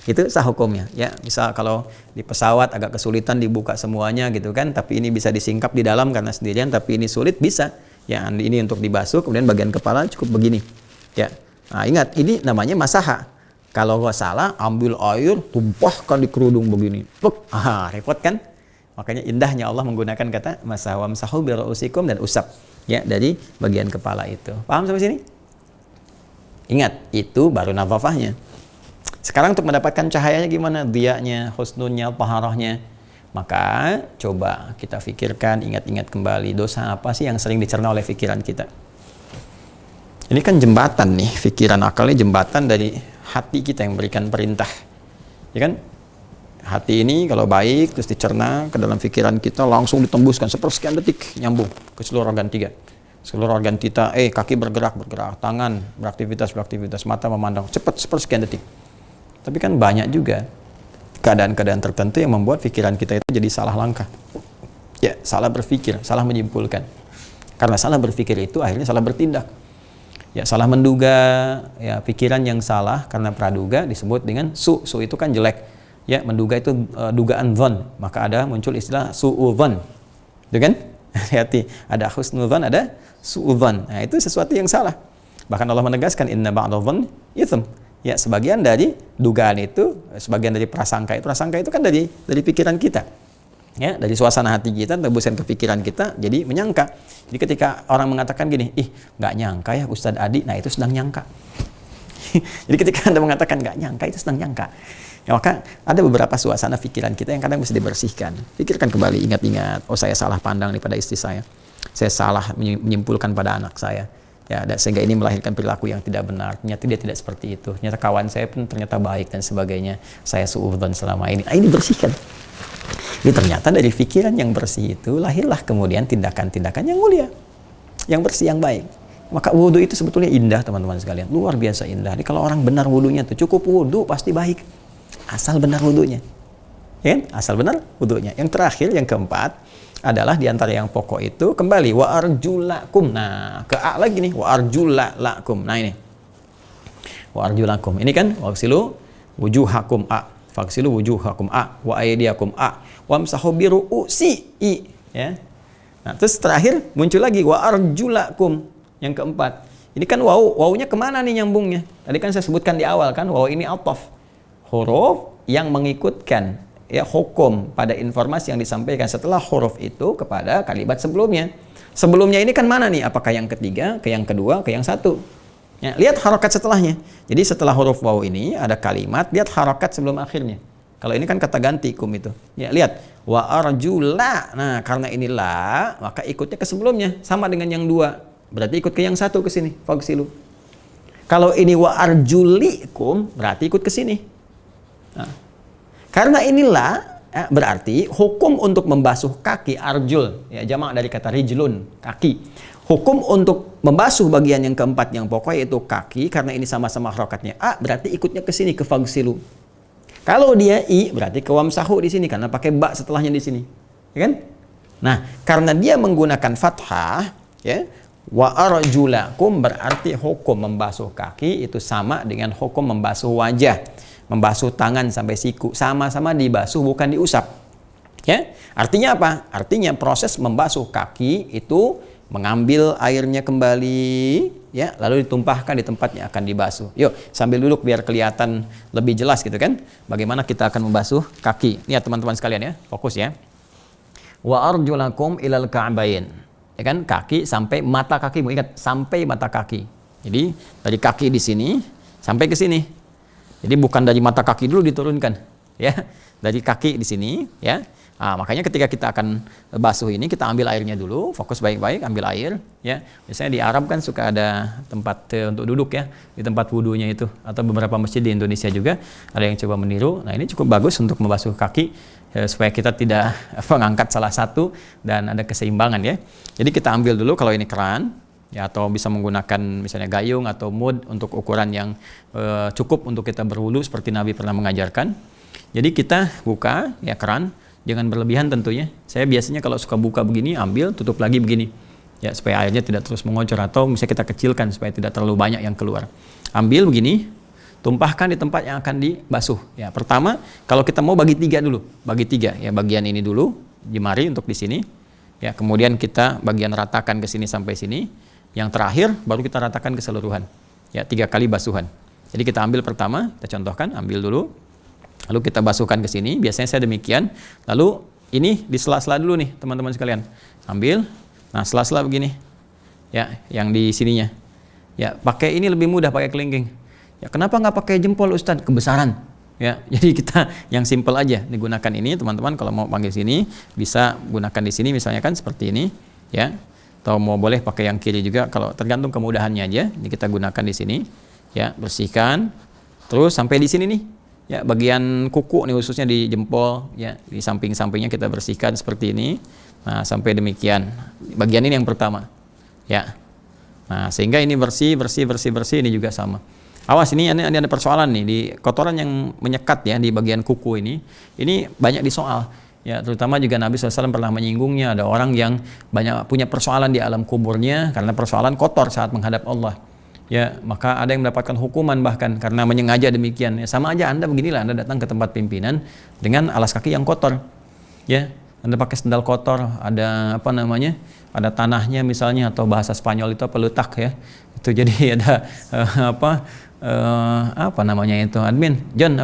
Itu sah hukumnya. Ya, misal kalau di pesawat agak kesulitan dibuka semuanya gitu kan, tapi ini bisa disingkap di dalam karena sendirian, tapi ini sulit bisa. Ya, ini untuk dibasuh kemudian bagian kepala cukup begini. Ya. Nah, ingat ini namanya masaha. Kalau nggak salah, ambil air, tumpahkan di kerudung begini. Puk, repot kan? Makanya indahnya Allah menggunakan kata masahwamsahu birausikum dan usap. Ya, dari bagian kepala itu. Paham sampai sini? Ingat, itu baru nadhafahnya. Sekarang untuk mendapatkan cahayanya gimana? Diyanya, husnunnya, taharahnya. Maka coba kita pikirkan, ingat-ingat kembali dosa apa sih yang sering dicerna oleh pikiran kita. Ini kan jembatan nih, pikiran akalnya jembatan dari hati kita yang memberikan perintah. Ya kan? Hati ini kalau baik terus dicerna ke dalam pikiran kita, langsung ditembuskan sepersekian detik nyambung ke seluruh organ tiga. Seluruh organ kita, kaki bergerak, tangan beraktivitas, mata memandang, cepat sepersekian detik. Tapi kan banyak juga keadaan-keadaan tertentu yang membuat pikiran kita itu jadi salah langkah. Ya, salah berpikir, salah menyimpulkan. Karena salah berpikir itu akhirnya salah bertindak. Ya, salah menduga, ya pikiran yang salah karena praduga disebut dengan su itu kan jelek. Ya, menduga itu dugaan dzan, maka ada muncul istilah su'udzan. Itu kan? Hati-hati, ada husnudzan, ada su'udzan. Nah, itu sesuatu yang salah. Bahkan Allah menegaskan inna ba'dadh-dzan itsm. Ya, sebagian dari dugaan itu, sebagian dari prasangka itu kan dari pikiran kita. Ya, dari suasana hati kita, tembusan ke pikiran kita, jadi menyangka. Jadi ketika orang mengatakan gini, nggak nyangka ya Ustadz Adi, nah itu sedang nyangka. Jadi ketika Anda mengatakan nggak nyangka, itu sedang nyangka. Ya, maka ada beberapa suasana pikiran kita yang kadang mesti dibersihkan. Pikirkan kembali, ingat-ingat, saya salah pandang nih pada istri saya salah menyimpulkan pada anak saya. Ya, sehingga ini melahirkan perilaku yang tidak benar. Ternyata dia tidak seperti itu. Ternyata kawan saya pun ternyata baik dan sebagainya. Saya suudzon selama ini. Ini bersihkan. Ini ternyata dari pikiran yang bersih itu lahirlah kemudian tindakan-tindakan yang mulia, yang bersih, yang baik. Maka wudhu itu sebetulnya indah, teman-teman sekalian. Luar biasa indah. Jadi kalau orang benar wudhunya tuh, cukup wudhu pasti baik. Asal benar wudhunya. Ya, asal benar wudhunya. Yang terakhir, yang keempat adalah diantara yang pokok itu kembali wa arjulakum. Nah, ke A lagi nih, wa arjulakum. Nah ini. Wa arjulakum. Ini kan waghsilu wujuhakum A. Faghsilu wujuhakum A wa aydiyakum A. Wamsahu biru'usi I. Ya. Nah, terus terakhir muncul lagi wa arjulakum. Yang keempat. Ini kan wawunya kemana nih nyambungnya? Tadi kan saya sebutkan di awal kan, wawu ini ataf. Huruf yang mengikutkan ya hukum pada informasi yang disampaikan setelah huruf itu kepada kalimat sebelumnya. Sebelumnya ini kan mana nih? Apakah yang ketiga, ke yang kedua, ke yang satu? Ya, lihat harokat setelahnya. Jadi setelah huruf waw ini ada kalimat, lihat harokat sebelum akhirnya. Kalau ini kan kata ganti kum itu. Ya, lihat wa arjula. Nah, karena inilah maka ikutnya ke sebelumnya sama dengan yang dua. Berarti ikut ke yang satu ke sini. Faghsilu. Kalau ini wa arjulikum berarti ikut ke sini. Nah, karena inilah berarti hukum untuk membasuh kaki arjul, ya jamak dari kata rijlun, kaki. Hukum untuk membasuh bagian yang keempat yang pokok yaitu kaki, karena ini sama-sama harokatnya A, berarti ikutnya ke sini ke faghsilu. Kalau dia I, berarti ke wamsahu di sini karena pakai ba setelahnya di sini, ya kan? Nah, karena dia menggunakan fathah, ya wa arjulakum berarti hukum membasuh kaki itu sama dengan hukum membasuh wajah. Membasuh tangan sampai siku, sama-sama dibasuh bukan diusap. Ya, artinya apa? Artinya proses membasuh kaki itu mengambil airnya kembali, ya, lalu ditumpahkan di tempat yang akan dibasuh. Yuk, sambil duduk biar kelihatan lebih jelas gitu kan? Bagaimana kita akan membasuh kaki? Lihat teman-teman sekalian ya, fokus ya. Wa arjulakum ilal ka'bain. Ya kan? Kaki sampai mata kakimu. Ingat, sampai mata kaki. Jadi dari kaki di sini sampai ke sini. Jadi bukan dari mata kaki dulu diturunkan, ya, dari kaki di sini, ya. Nah, makanya ketika kita akan basuh ini kita ambil airnya dulu, fokus baik-baik, ambil air, ya. Biasanya di Arab kan suka ada tempat untuk duduk ya, di tempat wudhunya itu, atau beberapa masjid di Indonesia juga ada yang coba meniru. Nah ini cukup bagus untuk membasuh kaki supaya kita tidak mengangkat salah satu dan ada keseimbangan ya. Jadi kita ambil dulu kalau ini keran. Ya, atau bisa menggunakan misalnya gayung atau mud untuk ukuran yang cukup untuk kita berwudu seperti Nabi pernah mengajarkan. Jadi kita buka ya keran, jangan berlebihan tentunya. Saya biasanya kalau suka buka begini, ambil, tutup lagi begini. Ya, supaya airnya tidak terus mengocor atau misalnya kita kecilkan supaya tidak terlalu banyak yang keluar. Ambil begini, tumpahkan di tempat yang akan dibasuh. Ya, pertama kalau kita mau bagi tiga dulu, bagi tiga ya, bagian ini dulu, jemari untuk di sini. Ya, kemudian kita bagian ratakan ke sini sampai sini. Yang terakhir baru kita ratakan keseluruhan. Ya, 3 kali basuhan. Jadi kita ambil pertama, kita contohkan, ambil dulu. Lalu kita basuhkan ke sini. Biasanya saya demikian. Lalu ini di sela-sela dulu nih, teman-teman sekalian. Ambil. Nah, sela-sela begini. Ya, yang di sininya. Ya, pakai ini lebih mudah, pakai kelingking. Ya, kenapa nggak pakai jempol Ustadz? Kebesaran. Ya, jadi kita yang simple aja digunakan ini, teman-teman. Kalau mau panggil sini, bisa gunakan di sini misalnya kan seperti ini, ya. Atau mau boleh pakai yang kiri juga, kalau tergantung kemudahannya aja. Ini kita gunakan di sini, ya, bersihkan, Terus sampai di sini nih, ya bagian kuku nih khususnya di jempol, ya di samping-sampingnya kita bersihkan seperti ini. Nah sampai demikian. Bagian ini yang pertama, ya. Nah sehingga ini bersih ini juga sama. Awas ini ada persoalan nih di kotoran yang menyekat ya di bagian kuku ini. Ini banyak disoal. Ya, terutama juga Nabi SAW pernah menyinggungnya, ada orang yang banyak punya persoalan di alam kuburnya karena persoalan kotor saat menghadap Allah. Ya, maka ada yang mendapatkan hukuman bahkan karena menyengaja demikian. Ya, sama aja Anda beginilah, Anda datang ke tempat pimpinan dengan alas kaki yang kotor. Ya, Anda pakai sendal kotor, ada apa namanya? Ada tanahnya misalnya, atau bahasa Spanyol itu apa, letak ya. Itu jadi ada apa namanya itu, admin John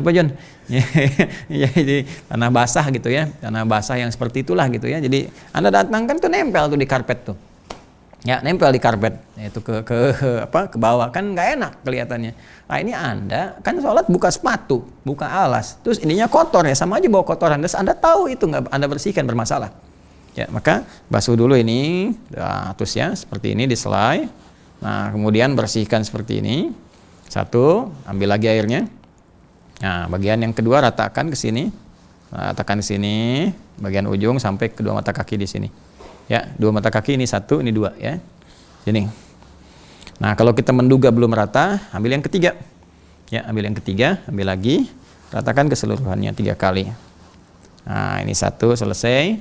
ya, jadi tanah basah gitu ya, tanah basah yang seperti itulah gitu ya. Jadi Anda datang kan tuh nempel tuh di karpet tuh ya, nempel di karpet itu ke bawah kan nggak enak kelihatannya. Nah ini Anda kan sholat buka sepatu, buka alas, terus ininya kotor ya, sama aja bawa kotoran. Terus Anda tahu itu nggak Anda bersihkan, bermasalah ya. Maka basuh dulu ini, nah, terus ya seperti ini diselai. Nah kemudian bersihkan seperti ini. Satu, ambil lagi airnya. Nah, bagian yang kedua ratakan ke sini. Ratakan ke sini, bagian ujung sampai kedua mata kaki di sini. Ya, dua mata kaki ini satu, ini dua ya. Ini. Nah, kalau kita menduga belum rata, ambil yang ketiga. Ya, ambil yang ketiga, ambil lagi, ratakan keseluruhannya 3 kali. Nah, ini satu selesai.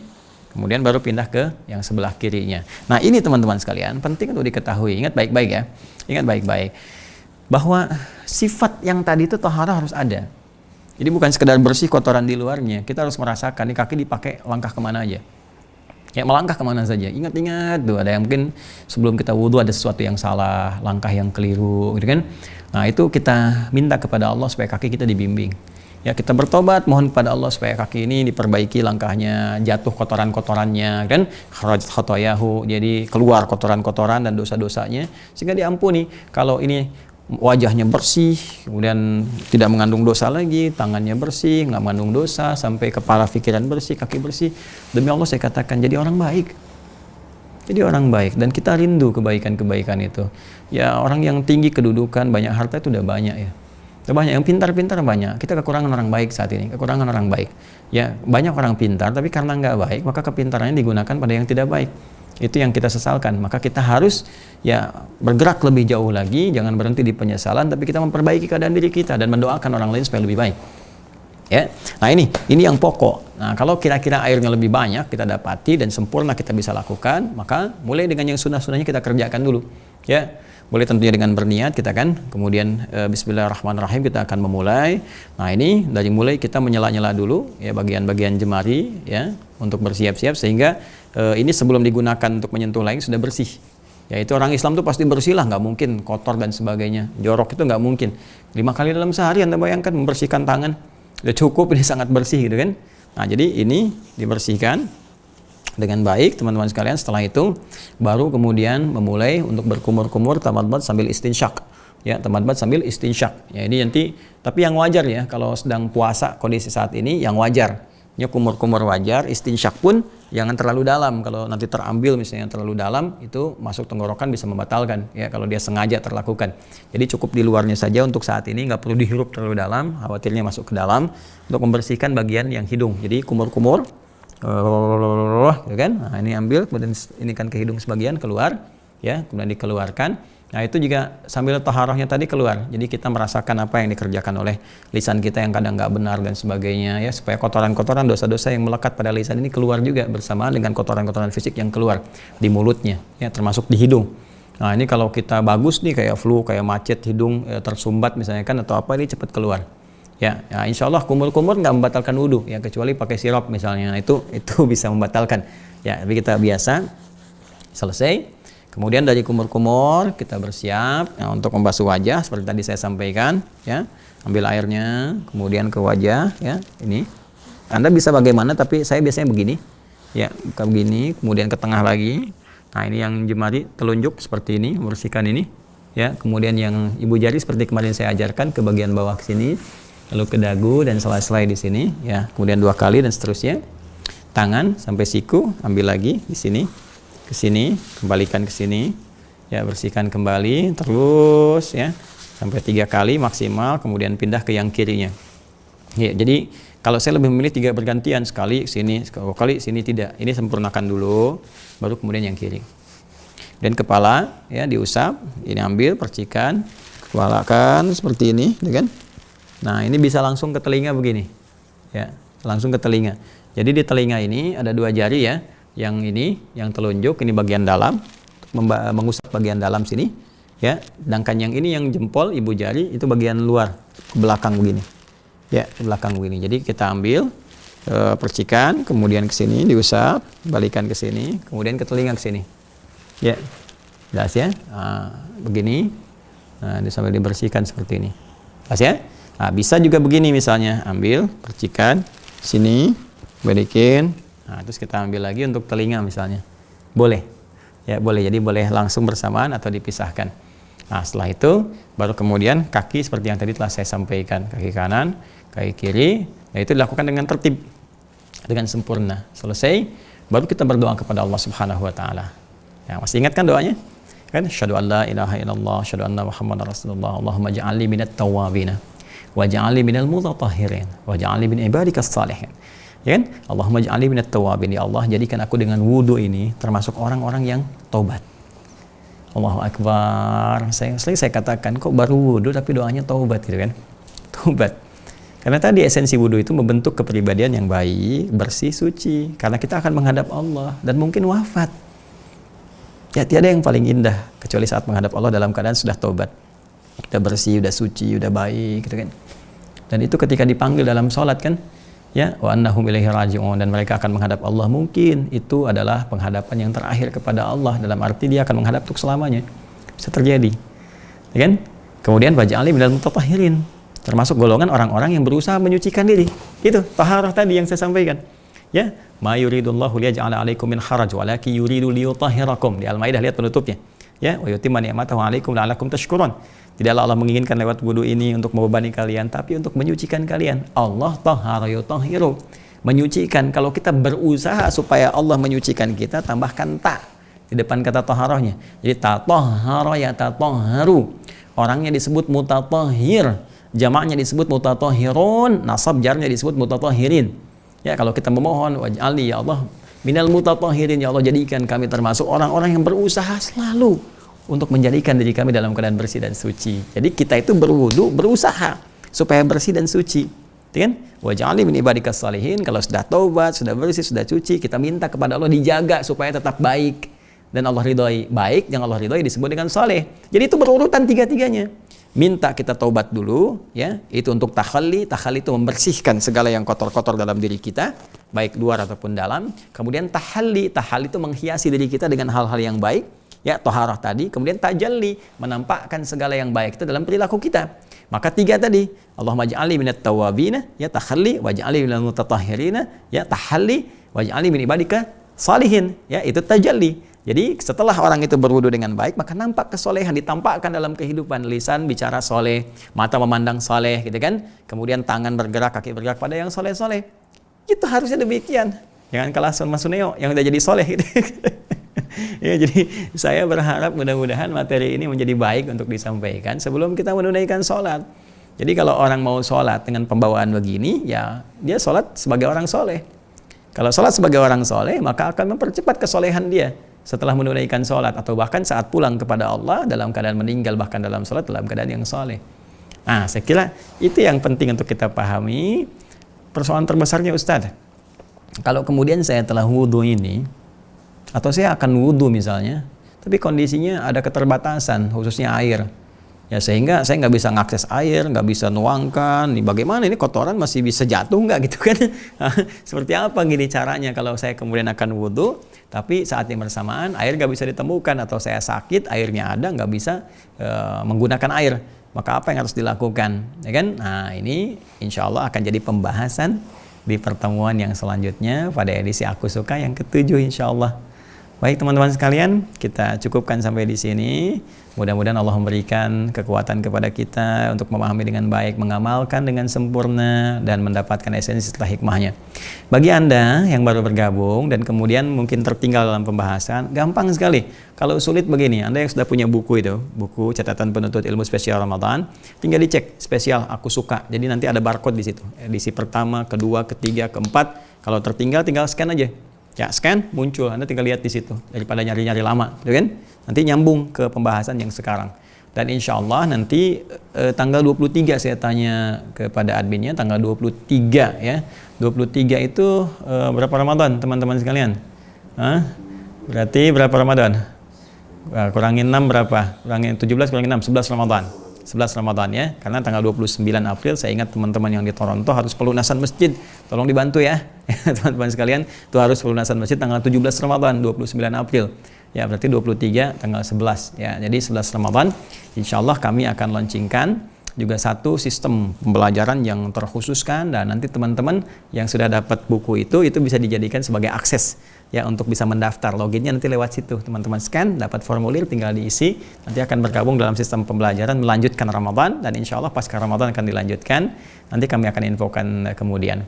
Kemudian baru pindah ke yang sebelah kirinya. Nah, ini teman-teman sekalian, penting untuk diketahui. Ingat baik-baik ya. Ingat baik-baik. Bahwa sifat yang tadi itu taharah harus ada. Jadi bukan sekedar bersih kotoran di luarnya, kita harus merasakan nih kaki dipakai langkah kemana aja. Ya melangkah kemana saja. Ingat-ingat tuh, ada yang mungkin sebelum kita wudhu ada sesuatu yang salah, langkah yang keliru, gitu kan? Nah itu kita minta kepada Allah supaya kaki kita dibimbing. Ya kita bertobat, mohon kepada Allah supaya kaki ini diperbaiki langkahnya, jatuh kotoran-kotorannya, kan? Kharajat khotoyahu, jadi keluar kotoran-kotoran dan dosa-dosanya, sehingga diampuni. Kalau ini wajahnya bersih, kemudian tidak mengandung dosa lagi, tangannya bersih, nggak mengandung dosa, sampai kepala pikiran bersih, kaki bersih. Demi Allah saya katakan, jadi orang baik. Jadi orang baik, dan kita rindu kebaikan-kebaikan itu. Ya orang yang tinggi kedudukan, banyak harta itu udah banyak ya. Udah banyak, yang pintar-pintar banyak. Kita kekurangan orang baik saat ini, kekurangan orang baik. Ya banyak orang pintar, tapi karena nggak baik, maka kepintarannya digunakan pada yang tidak baik. Itu yang kita sesalkan. Maka kita harus ya bergerak lebih jauh lagi, jangan berhenti di penyesalan, tapi kita memperbaiki keadaan diri kita dan mendoakan orang lain supaya lebih baik. Ya. Nah ini yang pokok. Nah kalau kira-kira airnya lebih banyak kita dapati dan sempurna kita bisa lakukan, maka mulai dengan yang sunnah-sunnahnya kita kerjakan dulu. Ya. Boleh tentunya dengan berniat kita kan, kemudian bismillahirrahmanirrahim kita akan memulai. Nah ini dari mulai kita menyela-nyela dulu ya bagian-bagian jemari ya untuk bersiap-siap sehingga ini sebelum digunakan untuk menyentuh lagi sudah bersih. Ya itu orang Islam tuh pasti bersih lah, nggak mungkin kotor dan sebagainya. Jorok itu nggak mungkin. 5 kali dalam sehari Anda bayangkan membersihkan tangan, udah cukup, ini sangat bersih gitu kan. Nah jadi ini dibersihkan dengan baik teman-teman sekalian. Setelah itu baru kemudian memulai untuk berkumur-kumur tamadmat sambil istinsyak ya, tamadmat sambil istinsyak ya. Ini nanti tapi yang wajar ya, kalau sedang puasa kondisi saat ini yang wajar ya, kumur-kumur wajar. Istinsyak pun jangan terlalu dalam, kalau nanti terambil misalnya terlalu dalam itu masuk tenggorokan bisa membatalkan ya kalau dia sengaja terlakukan. Jadi cukup di luarnya saja untuk saat ini, nggak perlu dihirup terlalu dalam, khawatirnya masuk ke dalam, untuk membersihkan bagian yang hidung. Jadi kumur-kumur gitu kan. Nah, ini ambil, kemudian ini kan ke hidung sebagian keluar ya, kemudian dikeluarkan. Nah, itu juga sambil taharahnya tadi keluar. Jadi kita merasakan apa yang dikerjakan oleh lisan kita yang kadang nggak benar dan sebagainya ya, supaya kotoran-kotoran, dosa-dosa yang melekat pada lisan ini keluar juga bersamaan dengan kotoran-kotoran fisik yang keluar di mulutnya ya, termasuk di hidung. Nah, ini kalau kita bagus nih kayak flu, kayak macet hidung tersumbat misalnya kan atau apa, ini cepat keluar. Ya, insya Allah kumur-kumur nggak membatalkan wudhu ya, kecuali pakai sirop misalnya, itu bisa membatalkan ya. Tapi kita biasa selesai, kemudian dari kumur-kumur kita bersiap ya, untuk membasuh wajah seperti tadi saya sampaikan ya. Ambil airnya kemudian ke wajah ya, ini Anda bisa bagaimana, tapi saya biasanya begini ya, buka begini kemudian ke tengah lagi. Nah ini yang jemari telunjuk seperti ini, membersihkan ini ya. Kemudian yang ibu jari seperti kemarin saya ajarkan ke bagian bawah sini, lalu ke dagu dan selai-selai di sini ya, kemudian 2 kali dan seterusnya. Tangan sampai siku, ambil lagi di sini, ke sini, kembalikan ke sini ya, bersihkan kembali terus ya. sampai 3 kali maksimal, kemudian pindah ke yang kirinya. Ya, jadi kalau saya lebih memilih 3 bergantian, sekali sini, sekali sini tidak. Ini sempurnakan dulu, baru kemudian yang kiri. Dan kepala ya diusap, ini ambil percikan, kepalakan seperti ini, kan? Nah, ini bisa langsung ke telinga begini. Ya, langsung ke telinga. Jadi di telinga ini ada 2 jari ya. Yang ini, yang telunjuk ini bagian dalam, mengusap bagian dalam sini, ya. Sedangkan yang ini yang jempol ibu jari itu bagian luar, ke belakang begini. Ya, ke belakang begini. Jadi kita ambil percikan, kemudian ke sini diusap, balikan ke sini, kemudian ke telinga ke sini. Ya. Jelas ya? Nah, begini. Nah, ini sambil dibersihkan seperti ini. Jelas ya? Nah, bisa juga begini misalnya, ambil percikan sini, balikin. Nah, terus kita ambil lagi untuk telinga misalnya. Boleh. Ya, boleh. Jadi boleh langsung bersamaan atau dipisahkan. Nah, setelah itu baru kemudian kaki seperti yang tadi telah saya sampaikan, kaki kanan, kaki kiri. Nah, itu dilakukan dengan tertib, dengan sempurna. Selesai, baru kita berdoa kepada Allah Subhanahu wa taala. Ya, masih ingat kan doanya? Kan syahadu an la ilaha illallah, syahadu anna Muhammadar Rasulullah, Allahumma ja'alni minat tawwabin wa ja'alni minal mutatahhirin wa ja'alni min ibadikas salihin. Ya kan? Allahumma ja'alni minat tawwabin, ya Allah, jadikan aku dengan wudu ini termasuk orang-orang yang taubat. Allahu Akbar. Saya katakan kok baru wudu tapi doanya taubat gitu kan? Taubat. Karena tadi esensi wudu itu membentuk kepribadian yang baik, bersih, suci. Karena kita akan menghadap Allah dan mungkin wafat. Ya, tiada yang paling indah kecuali saat menghadap Allah dalam keadaan sudah taubat. Udah bersih, udah suci, udah baik gitu kan. Dan itu ketika dipanggil dalam sholat kan, ya, wa annahum ilaihi raji'un, dan mereka akan menghadap Allah, mungkin itu adalah penghadapan yang terakhir kepada Allah, dalam arti dia akan menghadap untuk selamanya. Bisa terjadi. Ya kan? Kemudian waj'alni minal mutatahhirin, termasuk golongan orang-orang yang berusaha menyucikan diri. Itu taharah tadi yang saya sampaikan. Ya, ma yuridullahu liyaj'ala 'alaikum min haraj walakin yuridu liyutahhirakum. Di Al-Maidah lihat penutupnya. Ya, wa yutimma ni'matahu 'alaikum la'allakum tashkurun. Tidaklah Allah menginginkan lewat wudu ini untuk membebani kalian, tapi untuk menyucikan kalian. Allah tahara yutahhiru, menyucikan. Kalau kita berusaha supaya Allah menyucikan kita, tambahkan ta di depan kata taharahnya. Jadi tatahhara yatatahharu. Orangnya disebut mutatahhir, jamaknya disebut mutatahhirun, nasab jarnya disebut mutatahhirin. Ya, kalau kita memohon waj'alni ya Allah minal mutatahhirin, ya Allah jadikan kami termasuk orang-orang yang berusaha selalu untuk menjadikan diri kami dalam keadaan bersih dan suci. Jadi kita itu berwudu, berusaha supaya bersih dan suci. Kan? Waj'alni min ibadikas salihin. Kalau sudah taubat, sudah bersih, sudah suci, kita minta kepada Allah dijaga supaya tetap baik dan Allah ridhoi. Baik yang Allah ridhoi disebut dengan saleh. Jadi itu berurutan tiga-tiganya. Minta kita taubat dulu, ya. Itu untuk takhalli. Takhalli itu membersihkan segala yang kotor-kotor dalam diri kita, baik luar ataupun dalam. Kemudian tahalli. Tahalli itu menghiasi diri kita dengan hal-hal yang baik. Ya, toharah tadi, kemudian tajalli, menampakkan segala yang baik itu dalam perilaku kita. Maka 3 tadi, Allahumma ja'alni minat tawwabina, ya takhalli, waj'alni minal mutatahhirina, ya tahalli, waj'alni min ibadika salihin, ya itu tajalli. Jadi setelah orang itu berwudu dengan baik, maka nampak kesolehan ditampakkan dalam kehidupan. Lisan bicara soleh, mata memandang soleh, gitu kan. Kemudian tangan bergerak, kaki bergerak pada yang soleh-soleh. Itu harusnya demikian. Jangan kalah sama Suneo yang udah jadi soleh gitu. Ya, jadi saya berharap mudah-mudahan materi ini menjadi baik untuk disampaikan sebelum kita menunaikan sholat. Jadi kalau orang mau sholat dengan pembawaan begini, ya dia sholat sebagai orang soleh. Kalau sholat sebagai orang soleh, maka akan mempercepat kesolehan dia setelah menunaikan sholat, atau bahkan saat pulang kepada Allah dalam keadaan meninggal, bahkan dalam sholat dalam keadaan yang soleh. Nah, saya kira itu yang penting untuk kita pahami. Persoalan terbesarnya Ustadz, kalau kemudian saya telah wudhu ini, atau saya akan wudhu misalnya, tapi kondisinya ada keterbatasan, khususnya air. Ya, sehingga saya nggak bisa ngakses air, nggak bisa nuangkan. Nih, bagaimana ini kotoran masih bisa jatuh nggak gitu kan? Seperti apa gini caranya kalau saya kemudian akan wudhu, tapi saat yang bersamaan air nggak bisa ditemukan, atau saya sakit, airnya ada, nggak bisa menggunakan air. Maka apa yang harus dilakukan? Ya kan? Nah, ini insya Allah akan jadi pembahasan di pertemuan yang selanjutnya pada edisi Aku Suka yang ke-7 insya Allah. Baik teman-teman sekalian, kita cukupkan sampai di sini. Mudah-mudahan Allah memberikan kekuatan kepada kita untuk memahami dengan baik, mengamalkan dengan sempurna, dan mendapatkan esensi setelah hikmahnya. Bagi Anda yang baru bergabung dan kemudian mungkin tertinggal dalam pembahasan, gampang sekali. Kalau sulit begini, Anda yang sudah punya buku itu, buku catatan penuntut ilmu spesial Ramadan, tinggal dicek spesial aku suka. Jadi nanti ada barcode di situ. Edisi pertama, kedua, ketiga, keempat. Kalau tertinggal tinggal scan aja. Ya, scan muncul, Anda tinggal lihat di situ daripada nyari-nyari lama, gitu kan? Nanti nyambung ke pembahasan yang sekarang. Dan insya Allah nanti tanggal 23 saya tanya kepada adminnya, tanggal 23 ya. 23 itu berapa Ramadan teman-teman sekalian? Berarti berapa Ramadan? Kurangin 6 berapa? Kurangin 17 kurangin 6, 11 Ramadan. 11 Ramadan ya, karena tanggal 29 April saya ingat teman-teman yang di Toronto harus pelunasan masjid, tolong dibantu ya teman-teman sekalian, itu harus pelunasan masjid tanggal 17 Ramadan, 29 April ya, berarti 23 tanggal 11 ya, jadi 11 Ramadan insya Allah kami akan launchingkan juga satu sistem pembelajaran yang terkhususkan, dan nanti teman-teman yang sudah dapat buku itu bisa dijadikan sebagai akses ya untuk bisa mendaftar. Loginnya nanti lewat situ, teman-teman scan, dapat formulir, tinggal diisi, nanti akan bergabung dalam sistem pembelajaran melanjutkan Ramadan, dan insya Allah pasca Ramadan akan dilanjutkan, nanti kami akan infokan kemudian.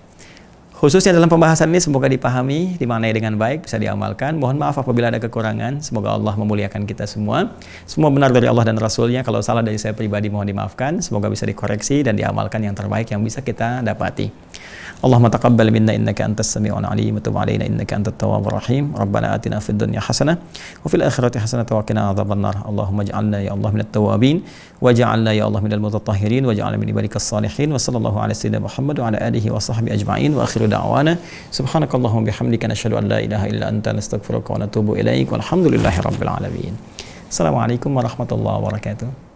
Khususnya dalam pembahasan ini semoga dipahami, dimaknai dengan baik, bisa diamalkan. Mohon maaf apabila ada kekurangan. Semoga Allah memuliakan kita semua. Semua benar dari Allah dan Rasulnya. Kalau salah dari saya pribadi mohon dimaafkan. Semoga bisa dikoreksi dan diamalkan yang terbaik yang bisa kita dapati. Allahumma taqabbal minna innaka antas sami'un alim wa tub 'alaina innaka antat tawwabur rahim. Rabbana atina fid dunya hasanah wa fil akhirati hasanah wa qina adzabannar. Allahumma ij'alna ya Allah minat tawwabin waj'alna ya Allah minal mutatahhirin waj'alna min ibadikas salihin. Wa sallallahu ala sayyidina Muhammad wa ala alihi wa sahbihi ajma'in wa akhiru da'wana subhanakallahumma bihamdika nashhadu an la ilaha illa anta nastaghfiruka wa natubu ilaik walhamdulillahi rabbil alamin. Assalamualaikum warahmatullahi wabarakatuh.